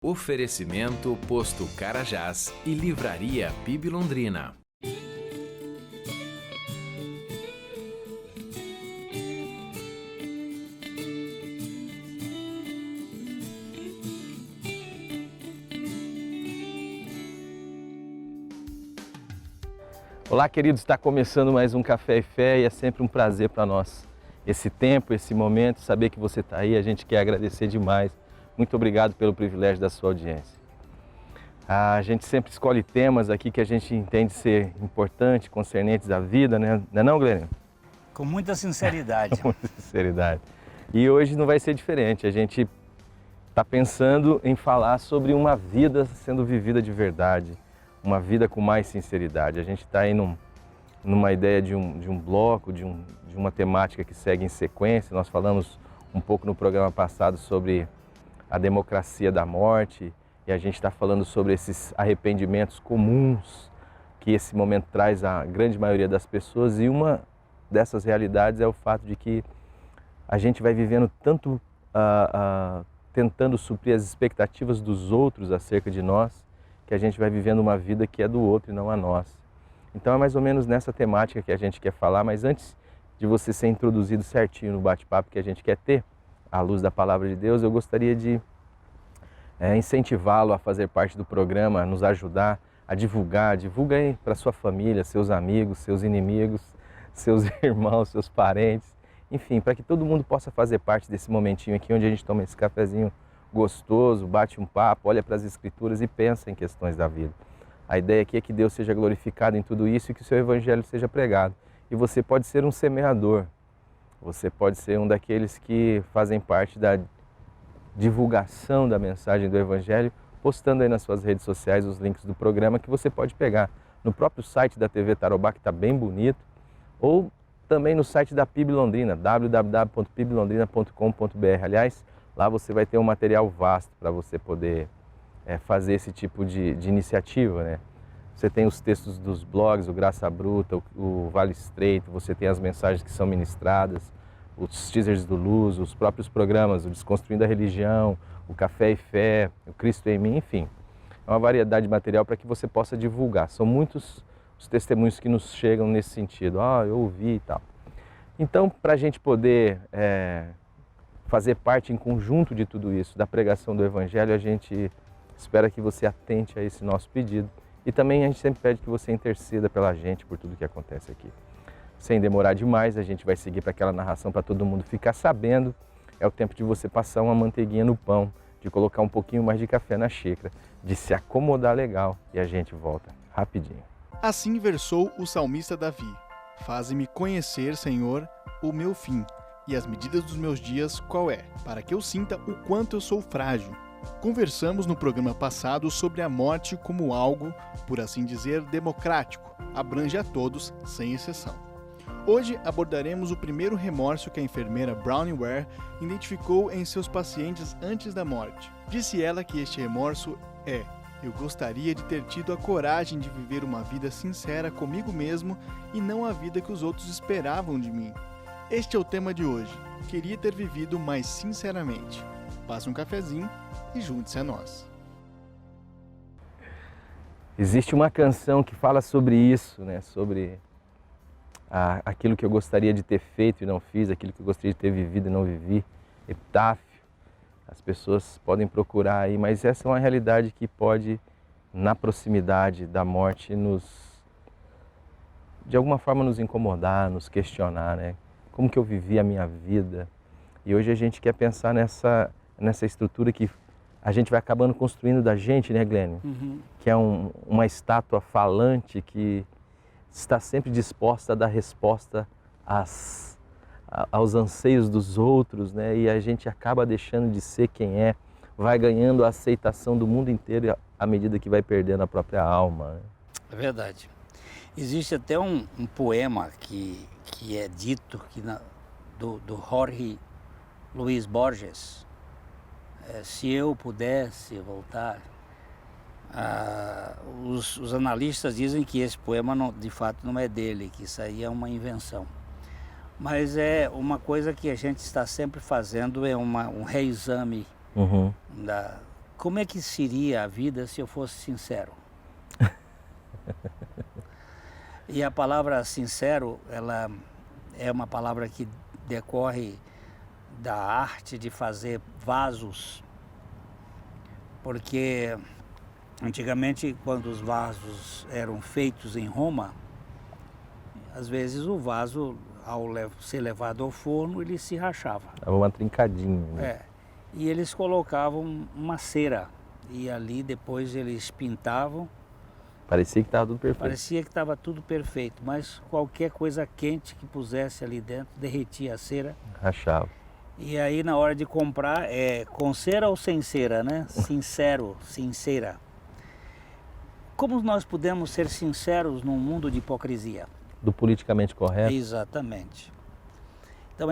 Oferecimento Posto Carajás e Livraria PIB Londrina. Olá, queridos, está começando mais um Café e Fé e é sempre um prazer para nós esse tempo, esse momento, saber que você está aí, a gente quer agradecer demais. Muito obrigado pelo privilégio da sua audiência. A gente sempre escolhe temas aqui que a gente entende ser importantes, concernentes à vida, né? Não é não, Glênio? Com muita sinceridade. Com muita sinceridade. E hoje não vai ser diferente, a gente está pensando em falar sobre uma vida sendo vivida de verdade, uma vida com mais sinceridade. A gente está aí numa ideia de um bloco, de uma temática que segue em sequência. Nós falamos um pouco no programa passado sobre a democracia da morte e a gente está falando sobre esses arrependimentos comuns que esse momento traz à grande maioria das pessoas, e uma dessas realidades é o fato de que a gente vai vivendo tanto tentando suprir as expectativas dos outros acerca de nós, que a gente vai vivendo uma vida que é do outro e não a nossa. Então é mais ou menos nessa temática que a gente quer falar, mas antes de você ser introduzido certinho no bate-papo que a gente quer ter, à luz da Palavra de Deus, eu gostaria de incentivá-lo a fazer parte do programa, a nos ajudar a divulgar. Divulga aí para sua família, seus amigos, seus inimigos, seus irmãos, seus parentes, enfim, para que todo mundo possa fazer parte desse momentinho aqui onde a gente toma esse cafezinho gostoso, bate um papo, olha para as Escrituras e pensa em questões da vida. A ideia aqui é que Deus seja glorificado em tudo isso e que o seu Evangelho seja pregado. E você pode ser um semeador, você pode ser um daqueles que fazem parte da divulgação da mensagem do Evangelho, postando aí nas suas redes sociais os links do programa que você pode pegar no próprio site da TV Tarobá, que está bem bonito, ou também no site da PIB Londrina, www.piblondrina.com.br. Aliás, lá você vai ter um material vasto para você poder fazer esse tipo de iniciativa, né? Você tem os textos dos blogs, o Graça Bruta, o Vale Estreito, você tem as mensagens que são ministradas, os teasers do Luz, os próprios programas, o Desconstruindo a Religião, o Café e Fé, o Cristo em Mim, enfim. É uma variedade de material para que você possa divulgar. São muitos os testemunhos que nos chegam nesse sentido. Eu ouvi e tal. Então, para a gente poder fazer parte em conjunto de tudo isso, da pregação do Evangelho, a gente espera que você atente a esse nosso pedido. E também a gente sempre pede que você interceda pela gente por tudo que acontece aqui. Sem demorar demais, a gente vai seguir para aquela narração para todo mundo ficar sabendo. É o tempo de você passar uma manteiguinha no pão, de colocar um pouquinho mais de café na xícara, de se acomodar legal, e a gente volta rapidinho. Assim versou o salmista Davi: Faze-me conhecer, Senhor, o meu fim, e as medidas dos meus dias qual é, para que eu sinta o quanto eu sou frágil. Conversamos no programa passado sobre a morte como algo, por assim dizer, democrático, abrange a todos, sem exceção. Hoje abordaremos o primeiro remorso que a enfermeira Brownie Ware identificou em seus pacientes antes da morte. Disse ela que este remorso é: eu gostaria de ter tido a coragem de viver uma vida sincera comigo mesmo e não a vida que os outros esperavam de mim. Este é o tema de hoje. Queria ter vivido mais sinceramente. Passe um cafezinho e junte-se a nós. Existe uma canção que fala sobre isso, né? Sobre aquilo que eu gostaria de ter feito e não fiz, aquilo que eu gostaria de ter vivido e não vivi. Epitáfio. As pessoas podem procurar aí, mas essa é uma realidade que pode, na proximidade da morte, de alguma forma nos incomodar, nos questionar, né? Como que eu vivi a minha vida? E hoje a gente quer pensar nessa estrutura que a gente vai acabando construindo da gente, né, Glênio? Que é uma estátua falante que está sempre disposta a dar resposta aos anseios dos outros, né? E a gente acaba deixando de ser quem é, vai ganhando a aceitação do mundo inteiro à medida que vai perdendo a própria alma, né? É verdade. Existe até um poema que é dito do Jorge Luis Borges. Se eu pudesse voltar, os analistas dizem que esse poema de fato não é dele, que isso aí é uma invenção. Mas é uma coisa que a gente está sempre fazendo, é um reexame como é que seria a vida se eu fosse sincero? E a palavra sincero, ela é uma palavra que decorre da arte de fazer vasos, porque antigamente, quando os vasos eram feitos em Roma, às vezes o vaso, ao ser levado ao forno, ele se rachava. Dava uma trincadinha, né? É, e eles colocavam uma cera, e ali depois eles pintavam. Parecia que estava tudo perfeito. Parecia que estava tudo perfeito, mas qualquer coisa quente que pusesse ali dentro derretia a cera. Rachava. E aí na hora de comprar, com cera ou sem cera, né? Sincero, sincera. Como nós podemos ser sinceros num mundo de hipocrisia? Do politicamente correto. Exatamente. Então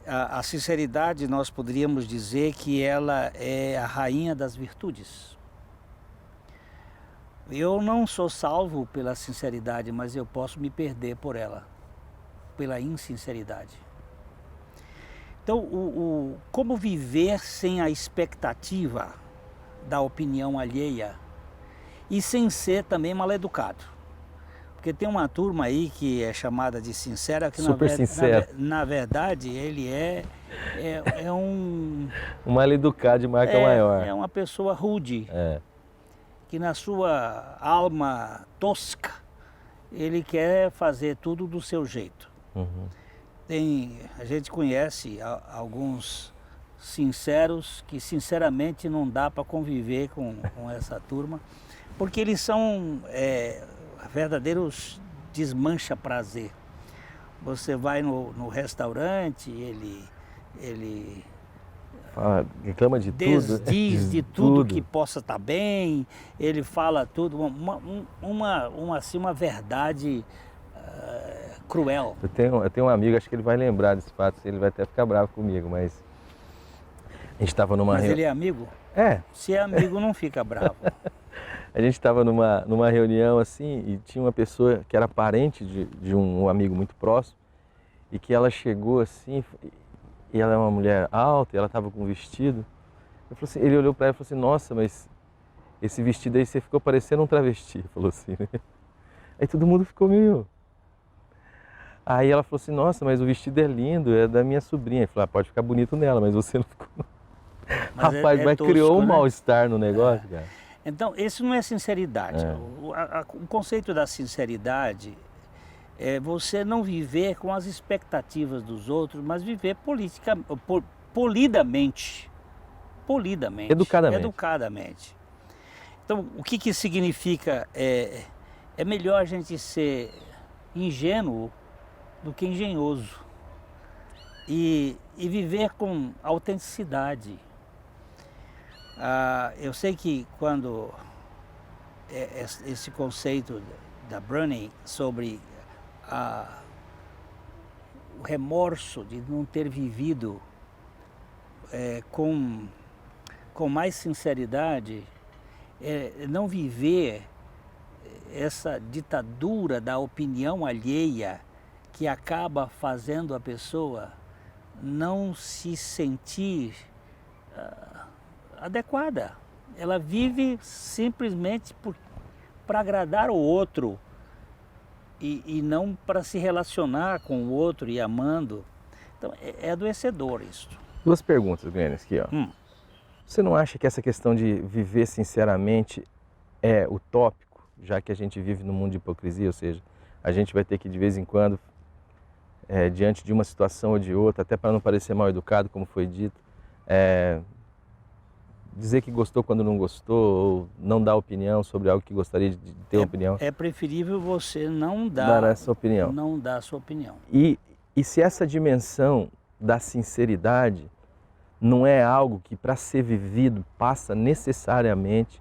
a sinceridade, nós poderíamos dizer que ela é a rainha das virtudes. Eu não sou salvo pela sinceridade, mas eu posso me perder por ela, pela insinceridade. Então, como viver sem a expectativa da opinião alheia e sem ser também mal-educado? Porque tem uma turma aí que é chamada de sincera, que super sincero. Na verdade ele é um... Um mal-educado de marca maior. É uma pessoa rude. É. Que na sua alma tosca, ele quer fazer tudo do seu jeito. Uhum. A gente conhece alguns sinceros que sinceramente não dá para conviver com essa turma, porque eles são verdadeiros desmancha-prazer. Você vai no restaurante, ele reclama de tudo. Desdiz de tudo que possa estar bem, ele fala tudo, uma verdade cruel. Eu tenho um amigo, acho que ele vai lembrar desse fato, ele vai até ficar bravo comigo, mas a gente estava numa reunião. Mas ele é amigo? É. Se é amigo, não fica bravo. A gente estava numa reunião assim e tinha uma pessoa que era parente de um amigo muito próximo e que ela chegou assim, e ela é uma mulher alta, e ela estava com um vestido. Assim, ele olhou para ela e falou assim, nossa, mas esse vestido aí você ficou parecendo um travesti, falou assim, né? Aí todo mundo ficou meio... Aí ela falou assim, nossa, mas o vestido é lindo, é da minha sobrinha. Ele falou, pode ficar bonito nela, mas você não ficou... Mas rapaz, mas tosco, criou um mal-estar no negócio, cara. Então, isso não é sinceridade. O conceito da sinceridade é você não viver com as expectativas dos outros, mas viver polidamente. Educadamente. Então, o que significa? É melhor a gente ser ingênuo do que engenhoso. E viver com autenticidade. Eu sei que quando esse conceito da Brené sobre o remorso de não ter vivido com mais sinceridade, não viver essa ditadura da opinião alheia que acaba fazendo a pessoa não se sentir adequada. Ela vive simplesmente para agradar o outro e não para se relacionar com o outro e amando. Então é adoecedor isso. Duas perguntas, Glennis, aqui, ó. Você não acha que essa questão de viver sinceramente é utópico, já que a gente vive num mundo de hipocrisia, ou seja, a gente vai ter que de vez em quando, diante de uma situação ou de outra, até para não parecer mal educado, como foi dito, dizer que gostou quando não gostou, ou não dar opinião sobre algo que gostaria de ter opinião. É preferível você não dar essa opinião. Não dar a sua opinião. E se essa dimensão da sinceridade não é algo que, para ser vivido, passa necessariamente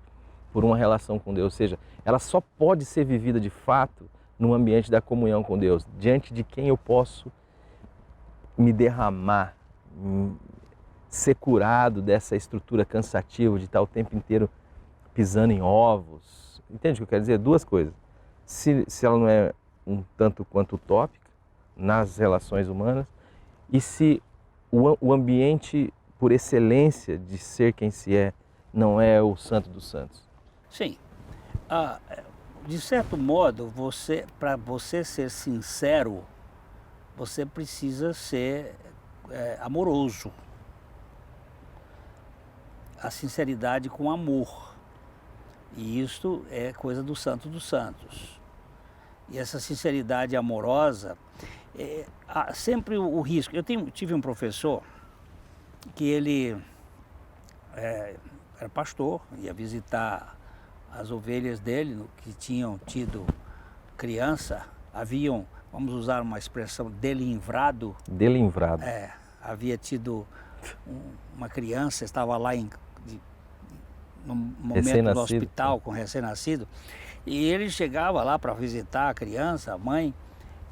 por uma relação com Deus, ou seja, ela só pode ser vivida de fato no ambiente da comunhão com Deus, diante de quem eu posso me derramar, ser curado dessa estrutura cansativa de estar o tempo inteiro pisando em ovos. Entende o que eu quero dizer? Duas coisas. Se ela não é um tanto quanto utópica nas relações humanas, e se o ambiente, por excelência de ser quem se é não é o santo dos santos? Sim. De certo modo, para você ser sincero, você precisa ser amoroso. A sinceridade com amor. E isto é coisa do santo dos santos. E essa sinceridade amorosa, há sempre o risco. Eu tive um professor que ele era pastor, ia visitar as ovelhas dele, que tinham tido criança, haviam, vamos usar uma expressão, delinvrado. Delinvrado. Havia tido uma criança, estava lá no momento do hospital com recém-nascido, e ele chegava lá para visitar a criança, a mãe,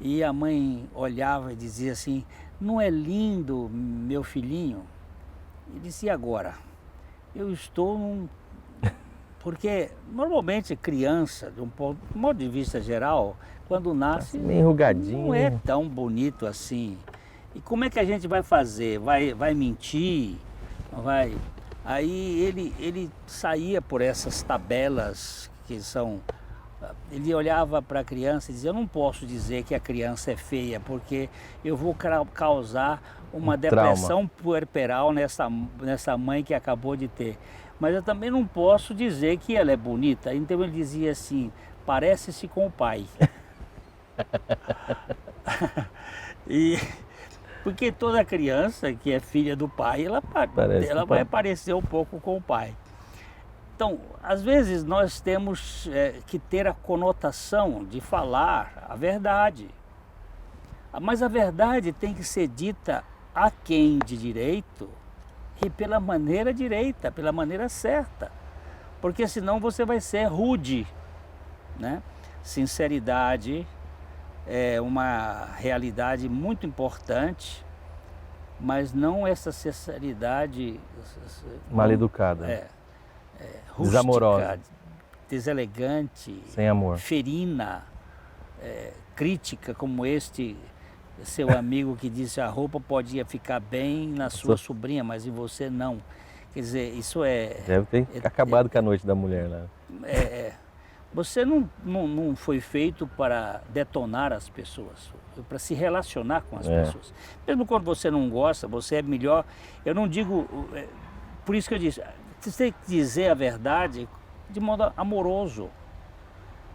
e a mãe olhava e dizia assim: não é lindo, meu filhinho? E disse: e agora? Eu estou Porque normalmente criança, de um modo de vista geral, quando nasce, meio enrugadinho, não é tão bonito assim. E como é que a gente vai fazer? Vai mentir? Vai? Aí ele saía por essas tabelas que são... Ele olhava para a criança e dizia: eu não posso dizer que a criança é feia, porque eu vou causar uma depressão puerperal nessa mãe que acabou de ter. Mas eu também não posso dizer que ela é bonita. Então ele dizia assim: parece-se com o pai. Porque toda criança que é filha do pai, ela vai parecer um pouco com o pai. Então, às vezes nós temos que ter a conotação de falar a verdade. Mas a verdade tem que ser dita a quem de direito e pela maneira direita, pela maneira certa. Porque senão você vai ser rude, né? Sinceridade é uma realidade muito importante, mas não essa sinceridade mal educada, rústica, desamorosa, deselegante, sem amor, ferina, crítica, como este seu amigo que disse: a roupa podia ficar bem na sua sobrinha, mas em você não. Quer dizer, isso deve ter acabado com a noite da mulher, né? Você não foi feito para detonar as pessoas, para se relacionar com as pessoas. Mesmo quando você não gosta, você é melhor. Eu não digo... por isso que eu disse, você tem que dizer a verdade de modo amoroso.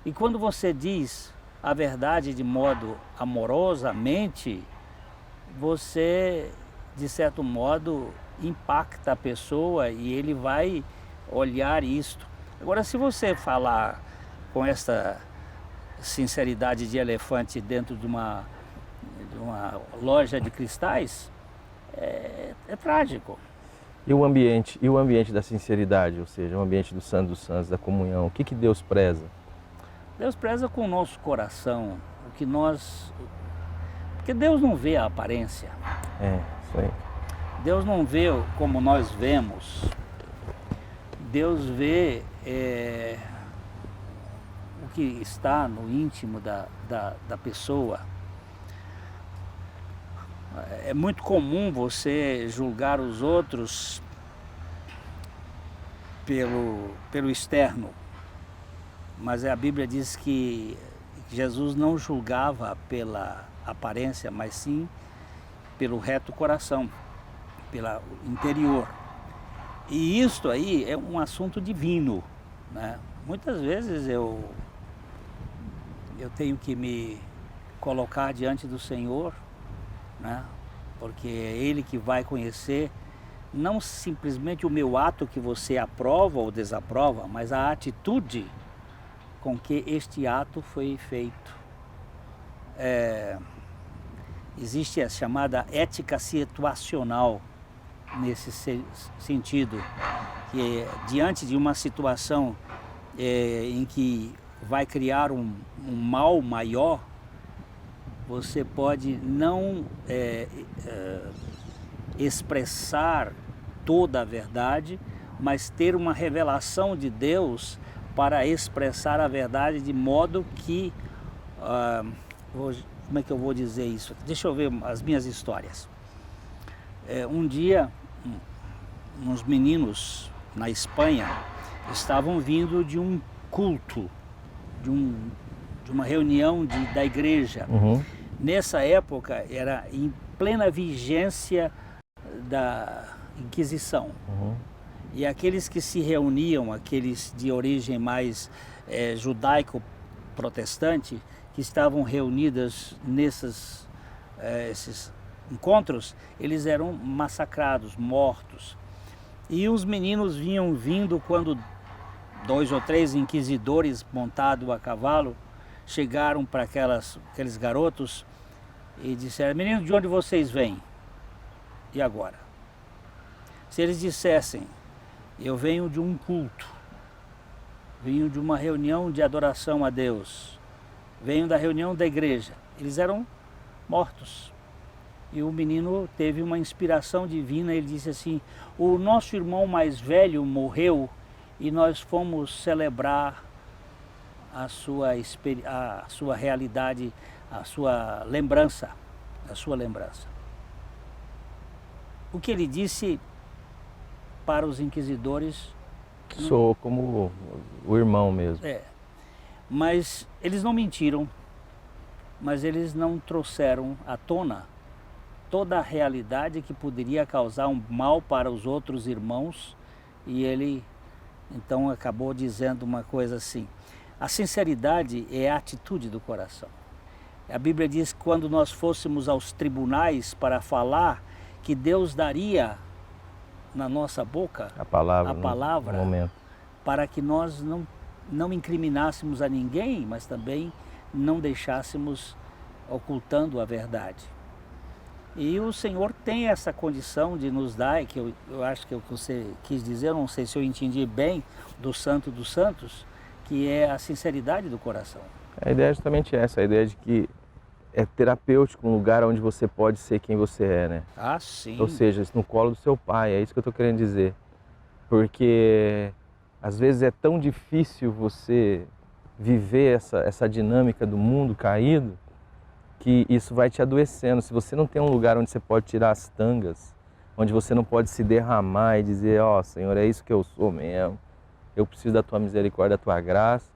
E quando você diz a verdade de modo amorosamente, você, de certo modo, impacta a pessoa e ele vai olhar isto. Agora, se você falar com essa sinceridade de elefante dentro de uma loja de cristais, é trágico. E o ambiente da sinceridade, ou seja, o ambiente do Santo dos Santos, da comunhão, o que Deus preza? Deus preza com o nosso coração, porque Deus não vê a aparência. Isso aí. Deus não vê como nós vemos. Deus vê o que está no íntimo da pessoa. É muito comum você julgar os outros pelo externo, mas a Bíblia diz que Jesus não julgava pela aparência, mas sim pelo reto coração, pelo interior. E isto aí é um assunto divino, né? Muitas vezes eu tenho que me colocar diante do Senhor, né? Porque é Ele que vai conhecer não simplesmente o meu ato que você aprova ou desaprova, mas a atitude com que este ato foi feito. Existe a chamada ética situacional nesse sentido, que diante de uma situação em que vai criar um mal maior, você pode não expressar toda a verdade, mas ter uma revelação de Deus para expressar a verdade de modo que... como é que eu vou dizer isso? Deixa eu ver as minhas histórias. Um dia, uns meninos na Espanha, estavam vindo de um culto, de uma reunião da igreja. Uhum. Nessa época era em plena vigência da Inquisição. Uhum. E aqueles que se reuniam, aqueles de origem mais judaico-protestante, que estavam reunidas esses encontros, eles eram massacrados, mortos. E os meninos vinham vindo quando 2 ou 3 inquisidores montados a cavalo chegaram para aqueles garotos e disseram: meninos, de onde vocês vêm? E agora? Se eles dissessem: eu venho de um culto, venho de uma reunião de adoração a Deus, venho da reunião da igreja, eles eram mortos. E o menino teve uma inspiração divina, ele disse assim: o nosso irmão mais velho morreu e nós fomos celebrar a sua realidade, a sua lembrança. O que ele disse para os inquisidores Sou como o irmão mesmo. Mas eles não mentiram, mas eles não trouxeram à tona toda a realidade que poderia causar um mal para os outros irmãos, e ele então acabou dizendo uma coisa assim: a sinceridade é a atitude do coração. A Bíblia diz que quando nós fôssemos aos tribunais para falar, que Deus daria na nossa boca A palavra, no momento. Para que nós não incriminássemos a ninguém, mas também não deixássemos ocultando a verdade. E o Senhor tem essa condição de nos dar, que eu acho que é o que você quis dizer, eu não sei se eu entendi bem, do Santo dos Santos, que é a sinceridade do coração. A ideia é justamente essa, a ideia de que é terapêutico um lugar onde você pode ser quem você é, né? Ah, sim. Ou seja, no colo do seu pai, é isso que eu estou querendo dizer. Porque às vezes é tão difícil você viver essa dinâmica do mundo caído, que isso vai te adoecendo. Se você não tem um lugar onde você pode tirar as tangas, onde você não pode se derramar e dizer: ó, Senhor, é isso que eu sou mesmo, eu preciso da tua misericórdia, da tua graça,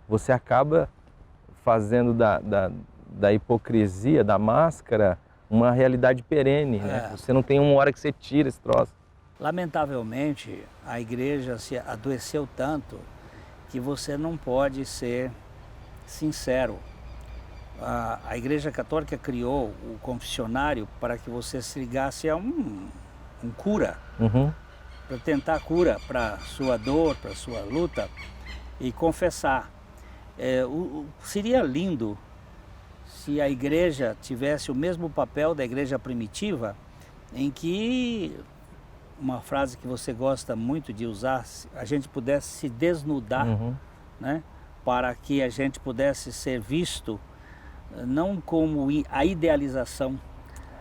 você acaba fazendo da hipocrisia, da máscara, uma realidade perene, né? Você não tem uma hora que você tira esse troço. Lamentavelmente, a igreja se adoeceu tanto que você não pode ser sincero. A Igreja Católica criou o confessionário para que você se ligasse a um cura, para tentar cura para sua dor, para sua luta, e confessar. Seria lindo se a igreja tivesse o mesmo papel da igreja primitiva, em que, uma frase que você gosta muito de usar, a gente pudesse se desnudar, né, para que a gente pudesse ser visto não como a idealização,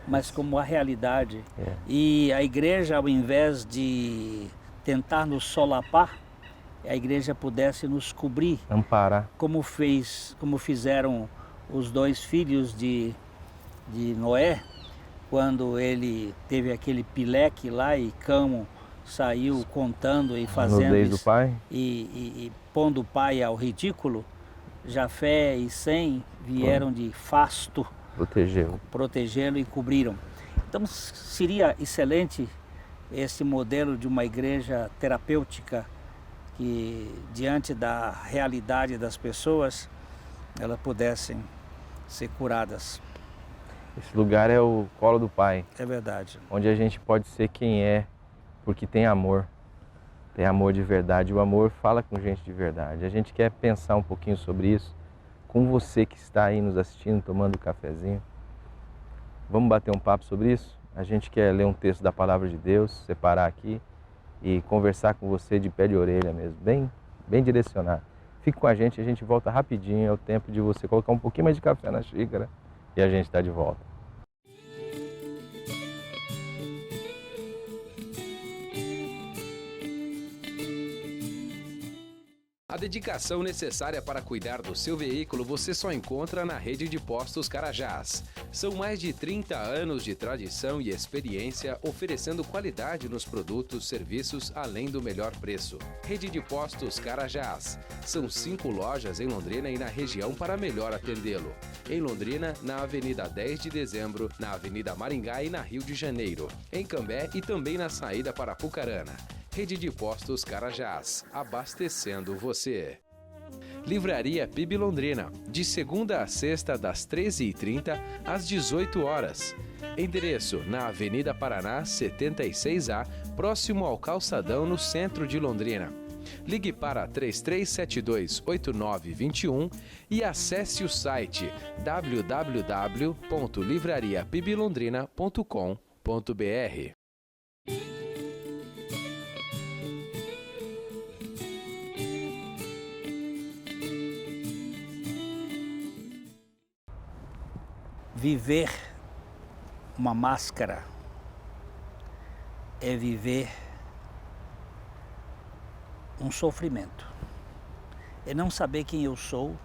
mas como a realidade. E a igreja, ao invés de tentar nos solapar, a igreja pudesse nos cobrir, amparar, como fizeram os 2 filhos de Noé, quando ele teve aquele pileque lá e Cão saiu contando e fazendo isso, do pai. E pondo o pai ao ridículo. Jafé e Sem vieram de fasto protegê-lo e cobriram. Então seria excelente esse modelo de uma igreja terapêutica, que diante da realidade das pessoas, elas pudessem ser curadas. Esse lugar é o colo do Pai. É verdade. Onde a gente pode ser quem é, porque tem amor. Tem amor de verdade. O amor fala com gente de verdade. A gente quer pensar um pouquinho sobre isso com você que está aí nos assistindo, tomando um cafezinho. Vamos bater um papo sobre isso? A gente quer ler um texto da Palavra de Deus, separar aqui e conversar com você de pé de orelha mesmo, bem direcionado. Fique com a gente volta rapidinho, é o tempo de você colocar um pouquinho mais de café na xícara e a gente está de volta. A dedicação necessária para cuidar do seu veículo você só encontra na Rede de Postos Carajás. São mais de 30 anos de tradição e experiência oferecendo qualidade nos produtos, serviços, além do melhor preço. Rede de Postos Carajás. São 5 lojas em Londrina e na região para melhor atendê-lo. Em Londrina, na Avenida 10 de Dezembro, na Avenida Maringá e na Rio de Janeiro. Em Cambé e também na saída para Apucarana. Rede de Postos Carajás, abastecendo você. Livraria PIB Londrina, de segunda a sexta, das 13h30 às 18 horas. Endereço na Avenida Paraná, 76A, próximo ao Calçadão, no centro de Londrina. Ligue para 3372-8921 e acesse o site www.livrariapiblondrina.com.br. Viver uma máscara é viver um sofrimento. É não saber quem eu sou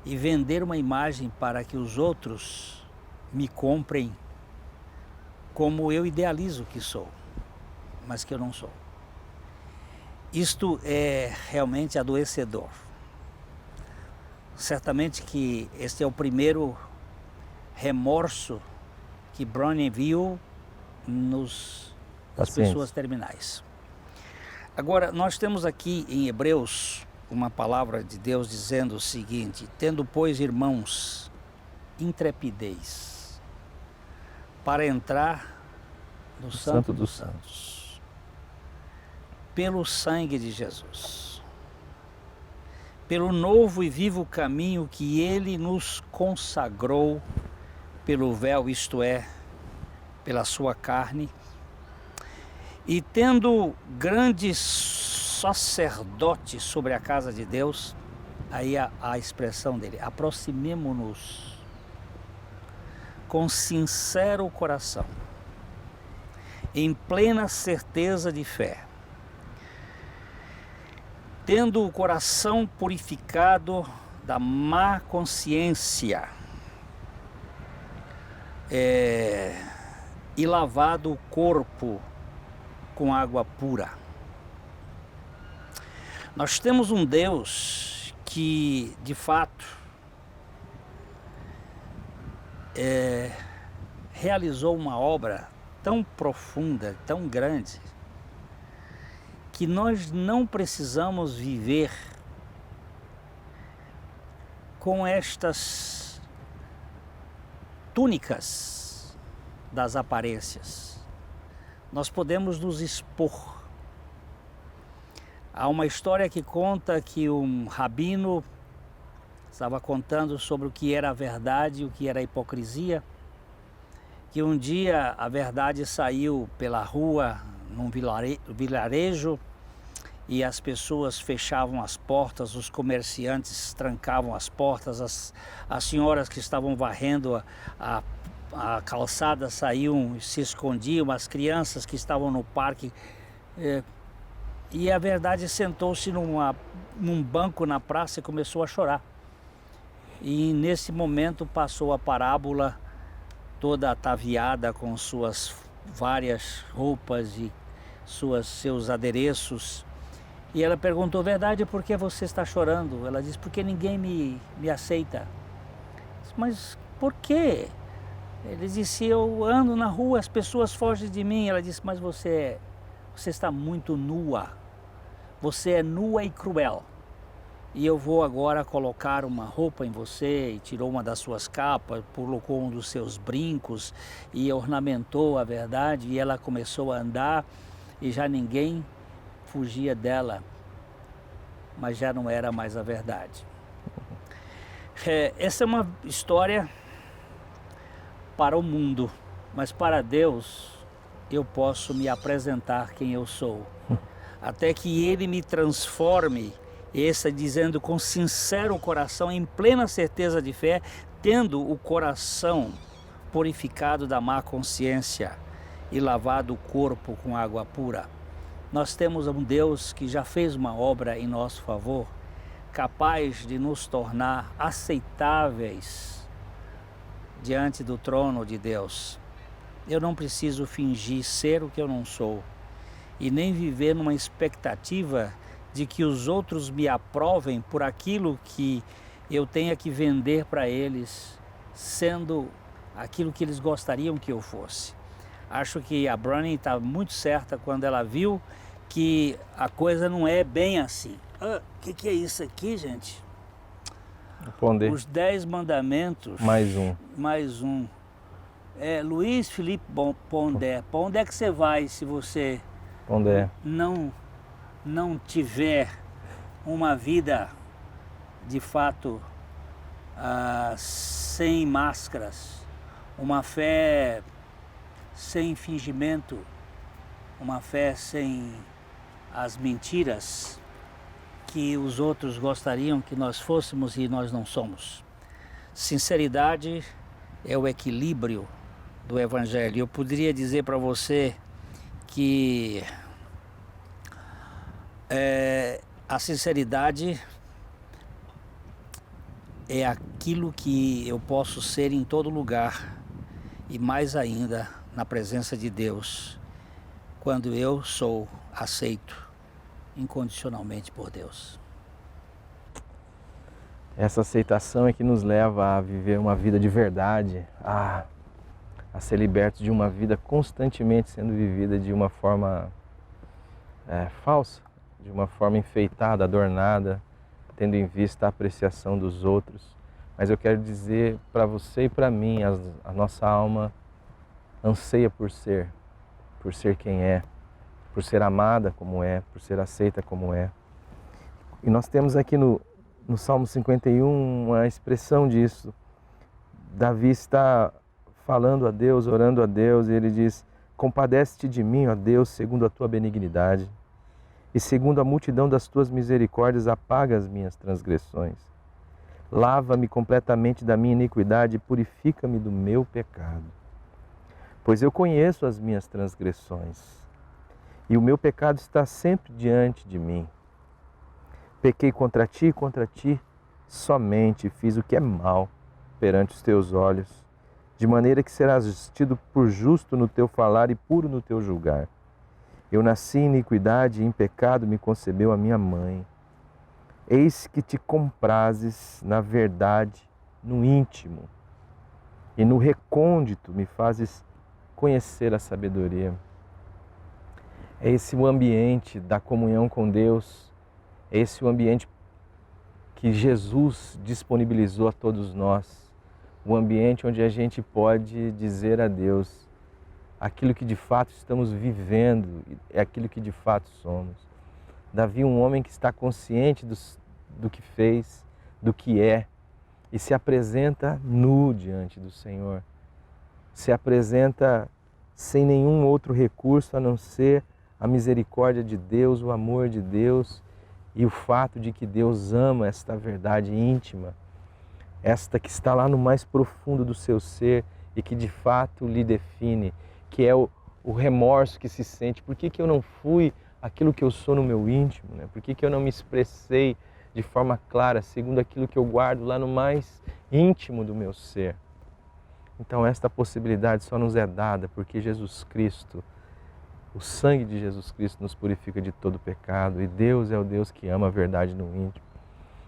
e vender uma imagem para que os outros me comprem como eu idealizo que sou, mas que eu não sou. Isto é realmente adoecedor. Certamente que este é o primeiro remorso que Browning viu nas pessoas terminais. Agora, nós temos aqui em Hebreus uma palavra de Deus dizendo o seguinte: tendo, pois, irmãos, intrepidez para entrar no Santo dos Santos, pelo sangue de Jesus, pelo novo e vivo caminho que Ele nos consagrou pelo véu, isto é, pela sua carne, e tendo grande sacerdote sobre a casa de Deus, aí a expressão dele, aproximemo-nos com sincero coração, em plena certeza de fé, tendo o coração purificado da má consciência e lavado o corpo com água pura. Nós temos um Deus que, de fato, realizou uma obra tão profunda, tão grande, que nós não precisamos viver com estas túnicas das aparências. Nós podemos nos expor. Há uma história que conta que um rabino estava contando sobre o que era a verdade e o que era a hipocrisia, que um dia a verdade saiu pela rua num vilarejo e as pessoas fechavam as portas, os comerciantes trancavam as portas, as senhoras que estavam varrendo a calçada saíam, se escondiam, as crianças que estavam no parque, e a verdade sentou-se num banco na praça e começou a chorar. E nesse momento passou a parábola toda ataviada com suas várias roupas e seus adereços. E ela perguntou: verdade, por que você está chorando? Ela disse: porque ninguém me aceita. Mas por quê? Ele disse: eu ando na rua, as pessoas fogem de mim. Ela disse: mas você está muito nua. Você é nua e cruel. E eu vou agora colocar uma roupa em você. E tirou uma das suas capas, colocou um dos seus brincos e ornamentou a verdade. E ela começou a andar e já ninguém fugia dela, mas já não era mais a verdade. Essa é uma história para o mundo, mas para Deus eu posso me apresentar quem eu sou, até que Ele me transforme, dizendo com sincero coração, em plena certeza de fé, tendo o coração purificado da má consciência e lavado o corpo com água pura. Nós temos um Deus que já fez uma obra em nosso favor, capaz de nos tornar aceitáveis diante do trono de Deus. Eu não preciso fingir ser o que eu não sou e nem viver numa expectativa de que os outros me aprovem por aquilo que eu tenha que vender para eles, sendo aquilo que eles gostariam que eu fosse. Acho que a Brani está muito certa quando ela viu que a coisa não é bem assim. O que é isso aqui, gente? Pondé. Os 10 mandamentos. Mais um. Mais um. Luiz Felipe Pondé. Para onde é que você vai se você Pondé. não tiver uma vida de fato sem máscaras, uma fé sem fingimento, uma fé sem as mentiras que os outros gostariam que nós fôssemos e nós não somos. Sinceridade é o equilíbrio do Evangelho. Eu poderia dizer para você que a sinceridade é aquilo que eu posso ser em todo lugar e mais ainda na presença de Deus, quando eu sou aceito incondicionalmente por Deus. Essa aceitação é que nos leva a viver uma vida de verdade, a ser libertos de uma vida constantemente sendo vivida de uma forma falsa, de uma forma enfeitada, adornada, tendo em vista a apreciação dos outros. Mas eu quero dizer para você e para mim, a nossa alma anseia por ser quem é, por ser amada como é, por ser aceita como é. E nós temos aqui no Salmo 51 uma expressão disso. Davi está falando a Deus, orando a Deus, e ele diz: compadece-te de mim, ó Deus, segundo a tua benignidade, e segundo a multidão das tuas misericórdias, apaga as minhas transgressões. Lava-me completamente da minha iniquidade e purifica-me do meu pecado. Pois eu conheço as minhas transgressões, e o meu pecado está sempre diante de mim. Pequei contra ti somente, fiz o que é mal perante os teus olhos, de maneira que serás tido por justo no teu falar e puro no teu julgar. Eu nasci em iniquidade e em pecado me concebeu a minha mãe. Eis que te comprazes na verdade, no íntimo, e no recôndito me fazes conhecer a sabedoria. É esse o ambiente da comunhão com Deus, é esse o ambiente que Jesus disponibilizou a todos nós, o ambiente onde a gente pode dizer a Deus aquilo que de fato estamos vivendo, é aquilo que de fato somos. Davi, um homem que está consciente do que fez, do que é, e se apresenta nu diante do Senhor. Se apresenta sem nenhum outro recurso a não ser a misericórdia de Deus, o amor de Deus e o fato de que Deus ama esta verdade íntima, esta que está lá no mais profundo do seu ser e que de fato lhe define, que é o remorso que se sente. Por que eu não fui aquilo que eu sou no meu íntimo? Né? Por que eu não me expressei de forma clara, segundo aquilo que eu guardo lá no mais íntimo do meu ser? Então esta possibilidade só nos é dada porque Jesus Cristo, o sangue de Jesus Cristo nos purifica de todo pecado, e Deus é o Deus que ama a verdade no íntimo.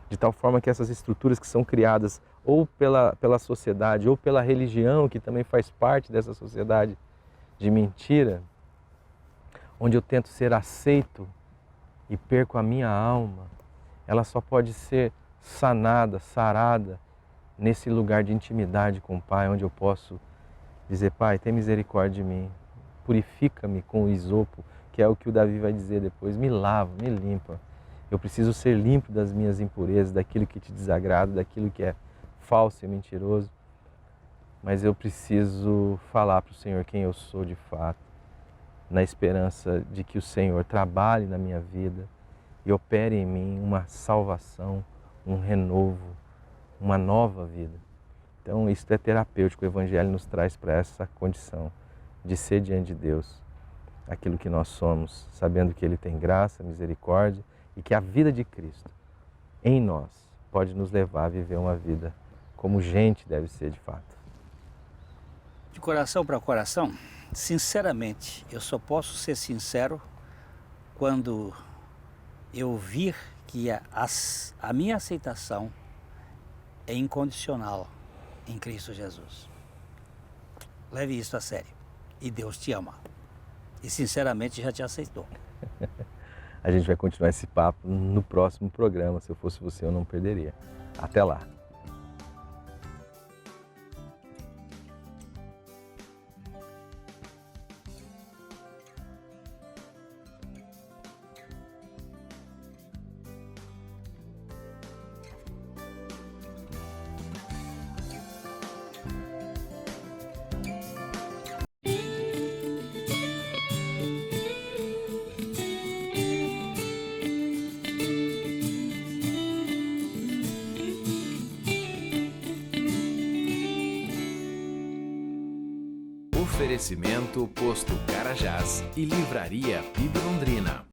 De tal forma que essas estruturas que são criadas ou pela sociedade ou pela religião, que também faz parte dessa sociedade de mentira, onde eu tento ser aceito e perco a minha alma, ela só pode ser sanada, sarada, nesse lugar de intimidade com o Pai, onde eu posso dizer: Pai, tem misericórdia de mim, purifica-me com o isopo, que é o que o Davi vai dizer depois, me lava, me limpa. Eu preciso ser limpo das minhas impurezas, daquilo que te desagrada, daquilo que é falso e mentiroso. Mas eu preciso falar para o Senhor quem eu sou de fato, na esperança de que o Senhor trabalhe na minha vida e opere em mim uma salvação, um renovo, uma nova vida. Então isso é terapêutico, o Evangelho nos traz para essa condição de ser diante de Deus, aquilo que nós somos, sabendo que Ele tem graça, misericórdia e que a vida de Cristo em nós pode nos levar a viver uma vida como gente deve ser de fato. De coração para coração, sinceramente, eu só posso ser sincero quando eu vir que a minha aceitação é incondicional em Cristo Jesus. Leve isso a sério. E Deus te ama. E sinceramente já te aceitou. A gente vai continuar esse papo no próximo programa. Se eu fosse você, eu não perderia. Até lá! Oferecimento Posto Carajás e Livraria PIB Londrina.